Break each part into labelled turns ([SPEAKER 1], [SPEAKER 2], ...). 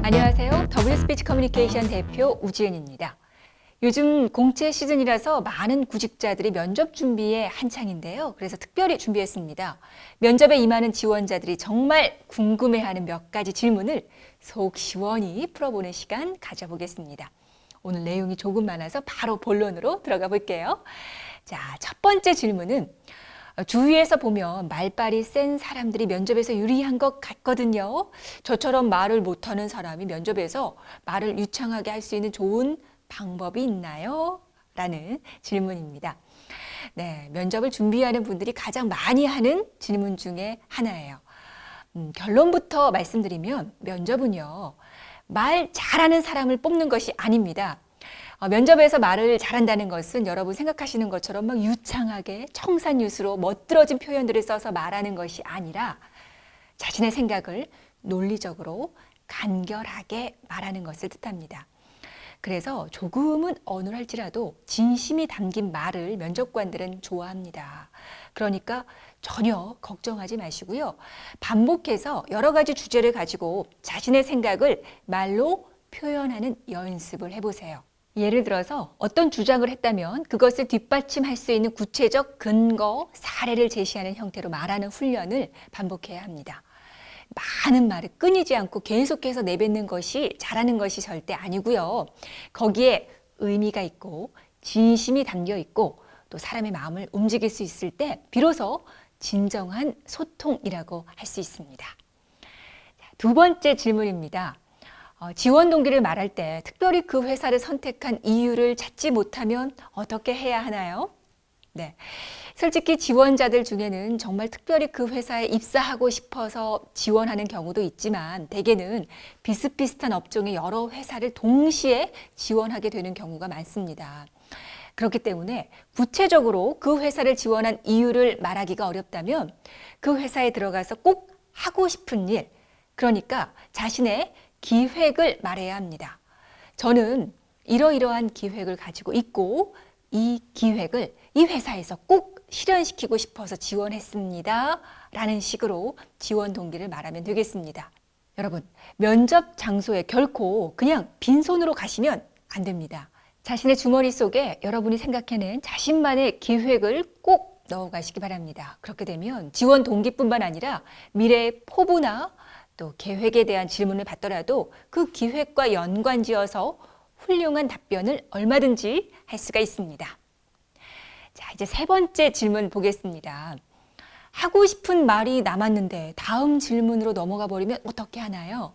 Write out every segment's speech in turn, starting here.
[SPEAKER 1] 안녕하세요. W스피치 커뮤니케이션 대표 우지은입니다. 요즘 공채 시즌이라서 많은 구직자들이 면접 준비에 한창인데요. 그래서 특별히 준비했습니다. 면접에 임하는 지원자들이 정말 궁금해하는 몇 가지 질문을 속 시원히 풀어보는 시간 가져보겠습니다. 오늘 내용이 조금 많아서 바로 본론으로 들어가 볼게요. 자, 첫 번째 질문은 주위에서 보면 말빨이 센 사람들이 면접에서 유리한 것 같거든요. 저처럼 말을 못하는 사람이 면접에서 말을 유창하게 할 수 있는 좋은 방법이 있나요? 라는 질문입니다. 네, 면접을 준비하는 분들이 가장 많이 하는 질문 중에 하나예요. 결론부터 말씀드리면 면접은요, 말 잘하는 사람을 뽑는 것이 아닙니다. 면접에서 말을 잘한다는 것은 여러분 생각하시는 것처럼 막 유창하게 청산유수로 멋들어진 표현들을 써서 말하는 것이 아니라 자신의 생각을 논리적으로 간결하게 말하는 것을 뜻합니다. 그래서 조금은 어눌할지라도 진심이 담긴 말을 면접관들은 좋아합니다. 그러니까 전혀 걱정하지 마시고요. 반복해서 여러 가지 주제를 가지고 자신의 생각을 말로 표현하는 연습을 해보세요. 예를 들어서 어떤 주장을 했다면 그것을 뒷받침할 수 있는 구체적 근거, 사례를 제시하는 형태로 말하는 훈련을 반복해야 합니다. 많은 말을 끊이지 않고 계속해서 내뱉는 것이 잘하는 것이 절대 아니고요. 거기에 의미가 있고 진심이 담겨 있고 또 사람의 마음을 움직일 수 있을 때 비로소 진정한 소통이라고 할 수 있습니다. 두 번째 질문입니다. 지원 동기를 말할 때 특별히 그 회사를 선택한 이유를 찾지 못하면 어떻게 해야 하나요? 네. 솔직히 지원자들 중에는 정말 특별히 그 회사에 입사하고 싶어서 지원하는 경우도 있지만 대개는 비슷비슷한 업종의 여러 회사를 동시에 지원하게 되는 경우가 많습니다. 그렇기 때문에 구체적으로 그 회사를 지원한 이유를 말하기가 어렵다면 그 회사에 들어가서 꼭 하고 싶은 일, 그러니까 자신의 기획을 말해야 합니다. 저는 이러이러한 기획을 가지고 있고 이 기획을 이 회사에서 꼭 실현시키고 싶어서 지원했습니다. 라는 식으로 지원 동기를 말하면 되겠습니다. 여러분, 면접 장소에 결코 그냥 빈손으로 가시면 안 됩니다. 자신의 주머니 속에 여러분이 생각해낸 자신만의 기획을 꼭 넣어가시기 바랍니다. 그렇게 되면 지원 동기뿐만 아니라 미래의 포부나 또 계획에 대한 질문을 받더라도 그 기획과 연관지어서 훌륭한 답변을 얼마든지 할 수가 있습니다. 자, 이제 세 번째 질문 보겠습니다. 하고 싶은 말이 남았는데 다음 질문으로 넘어가 버리면 어떻게 하나요?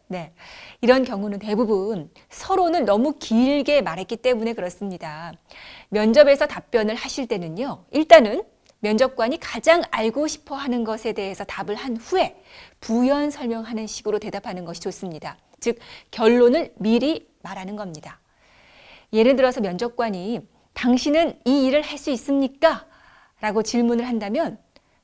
[SPEAKER 1] 네, 이런 경우는 대부분 서론을 너무 길게 말했기 때문에 그렇습니다. 면접에서 답변을 하실 때는요, 일단은 면접관이 가장 알고 싶어 하는 것에 대해서 답을 한 후에 부연 설명하는 식으로 대답하는 것이 좋습니다. 즉, 결론을 미리 말하는 겁니다. 예를 들어서 면접관이 당신은 이 일을 할 수 있습니까? 라고 질문을 한다면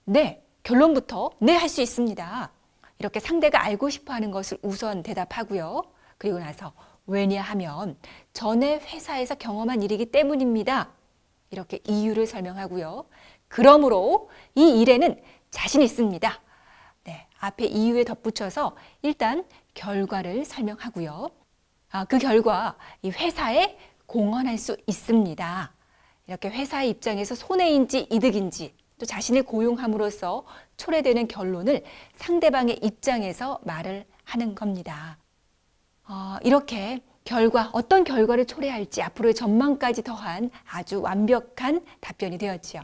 [SPEAKER 1] 네, 결론부터 네, 할 수 있습니다. 이렇게 상대가 알고 싶어 하는 것을 우선 대답하고요. 그리고 나서 왜냐하면 전에 회사에서 경험한 일이기 때문입니다. 이렇게 이유를 설명하고요. 그러므로 이 일에는 자신 있습니다. 네, 앞에 이유에 덧붙여서 일단 결과를 설명하고요. 그 결과 이 회사에 공헌할 수 있습니다. 이렇게 회사의 입장에서 손해인지 이득인지 또 자신을 고용함으로써 초래되는 결론을 상대방의 입장에서 말을 하는 겁니다. 이렇게 어떤 결과를 초래할지 앞으로의 전망까지 더한 아주 완벽한 답변이 되었지요.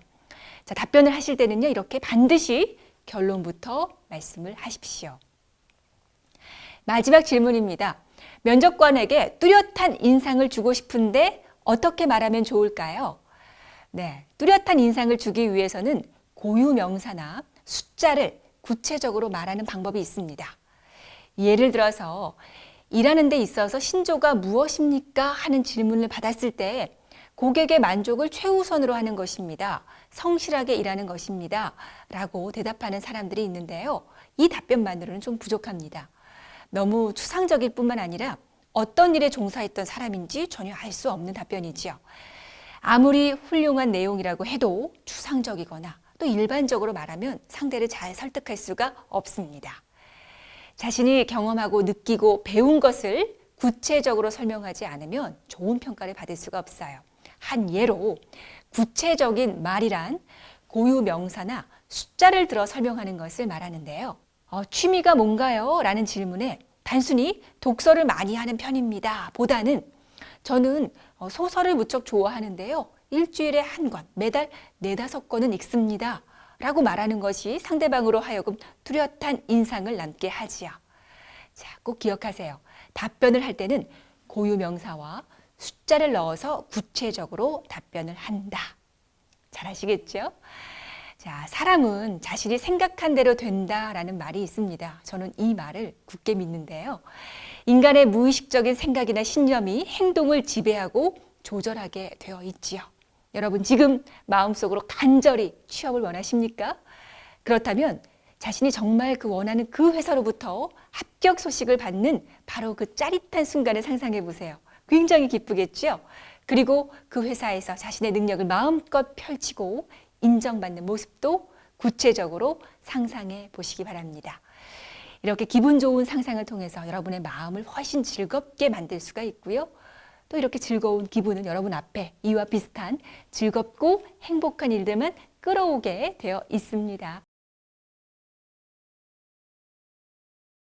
[SPEAKER 1] 자, 답변을 하실 때는요, 이렇게 반드시 결론부터 말씀을 하십시오. 마지막 질문입니다. 면접관에게 뚜렷한 인상을 주고 싶은데 어떻게 말하면 좋을까요? 네, 뚜렷한 인상을 주기 위해서는 고유 명사나 숫자를 구체적으로 말하는 방법이 있습니다. 예를 들어서 일하는 데 있어서 신조가 무엇입니까? 하는 질문을 받았을 때 고객의 만족을 최우선으로 하는 것입니다. 성실하게 일하는 것입니다. 라고 대답하는 사람들이 있는데요. 이 답변만으로는 좀 부족합니다. 너무 추상적일 뿐만 아니라 어떤 일에 종사했던 사람인지 전혀 알 수 없는 답변이지요. 아무리 훌륭한 내용이라고 해도 추상적이거나 또 일반적으로 말하면 상대를 잘 설득할 수가 없습니다. 자신이 경험하고 느끼고 배운 것을 구체적으로 설명하지 않으면 좋은 평가를 받을 수가 없어요. 한 예로 구체적인 말이란 고유 명사나 숫자를 들어 설명하는 것을 말하는데요. 취미가 뭔가요? 라는 질문에 단순히 독서를 많이 하는 편입니다. 보다는 저는 소설을 무척 좋아하는데요. 일주일에 한 권, 매달 4-5권은 읽습니다. 라고 말하는 것이 상대방으로 하여금 뚜렷한 인상을 남게 하지요. 자, 꼭 기억하세요. 답변을 할 때는 고유 명사와 숫자를 넣어서 구체적으로 답변을 한다. 잘 아시겠죠? 자, 사람은 자신이 생각한 대로 된다라는 말이 있습니다. 저는 이 말을 굳게 믿는데요. 인간의 무의식적인 생각이나 신념이 행동을 지배하고 조절하게 되어 있지요. 여러분 지금 마음속으로 간절히 취업을 원하십니까? 그렇다면 자신이 정말 원하는 그 회사로부터 합격 소식을 받는 바로 그 짜릿한 순간을 상상해 보세요. 굉장히 기쁘겠죠? 그리고 그 회사에서 자신의 능력을 마음껏 펼치고 인정받는 모습도 구체적으로 상상해 보시기 바랍니다. 이렇게 기분 좋은 상상을 통해서 여러분의 마음을 훨씬 즐겁게 만들 수가 있고요. 또 이렇게 즐거운 기분은 여러분 앞에 이와 비슷한 즐겁고 행복한 일들만 끌어오게 되어 있습니다.